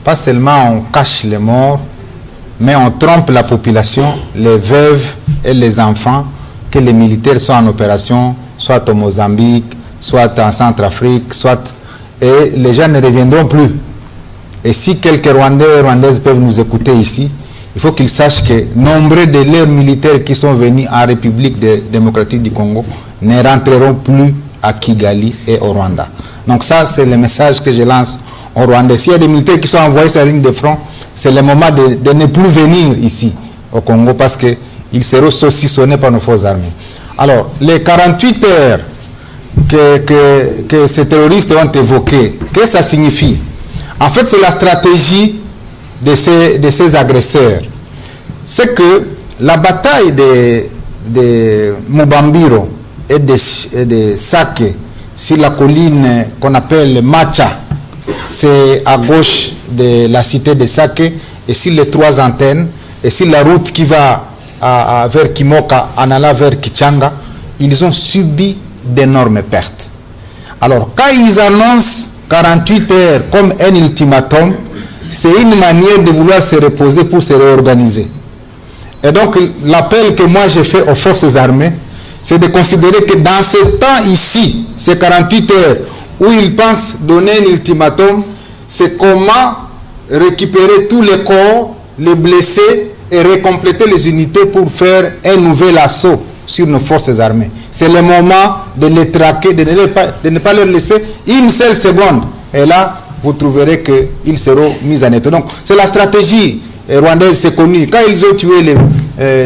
pas seulement on cache les morts, mais on trompe la population, les veuves et les enfants, que les militaires soient en opération, soit au Mozambique, soit en Centrafrique, soit... Et les gens ne reviendront plus. Et si quelques Rwandais et Rwandaises peuvent nous écouter ici, il faut qu'ils sachent que nombreux de leurs militaires qui sont venus en République démocratique du Congo ne rentreront plus à Kigali et au Rwanda. Donc ça, c'est le message que je lance aux Rwandais. S'il y a des militaires qui sont envoyés sur la ligne de front, c'est le moment de ne plus venir ici au Congo parce qu'ils seront saucissonnés par nos forces armées. Alors, les 48 heures que ces terroristes ont évoquées, qu'est-ce que ça signifie? En fait, c'est la stratégie de ces agresseurs. C'est que la bataille de Mubambiro et de Sake, sur la colline qu'on appelle Macha, c'est à gauche de la cité de Sake, et sur les 3 antennes, et sur la route qui va vers Kimoka, en allant vers Kichanga, ils ont subi d'énormes pertes. Alors, quand ils annoncent 48 heures comme un ultimatum, c'est une manière de vouloir se reposer pour se réorganiser. Et donc, l'appel que moi j'ai fait aux forces armées, c'est de considérer que dans ce temps ici, ces 48 heures, où ils pensent donner un ultimatum, c'est comment récupérer tous les corps, les blessés, et recompléter les unités pour faire un nouvel assaut sur nos forces armées. C'est le moment de les traquer, de ne pas leur laisser une seule seconde. Et là, vous trouverez qu'ils seront mis en état. Donc, c'est la stratégie rwandaise, c'est connu. Quand ils ont tué,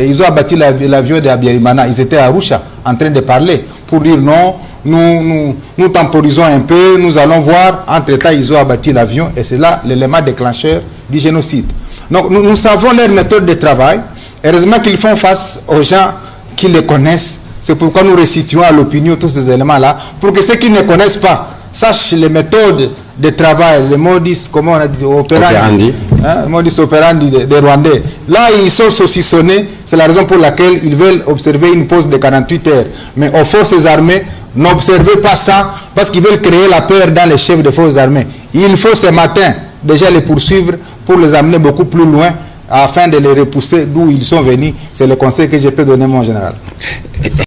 ils ont abattu l'avion de Abiyarimana, ils étaient à Arusha en train de parler pour dire non, nous temporisons un peu, nous allons voir. Entre-temps, ils ont abattu l'avion et c'est là l'élément déclencheur du génocide. Donc, nous savons leur méthode de travail. Heureusement qu'ils font face aux gens qui les connaissent. C'est pourquoi nous resituons à l'opinion tous ces éléments-là, pour que ceux qui ne connaissent pas sachent les méthodes de travail, les modus, comment on a dit, operandi, hein, modus operandi des Rwandais. Là, ils sont saucissonnés, c'est la raison pour laquelle ils veulent observer une pause de 48 heures. Mais aux forces armées, n'observez pas ça, parce qu'ils veulent créer la peur dans les chefs des forces armées. Il faut ce matin déjà les poursuivre pour les amener beaucoup plus loin, afin de les repousser d'où ils sont venus. C'est le conseil que je peux donner, mon général.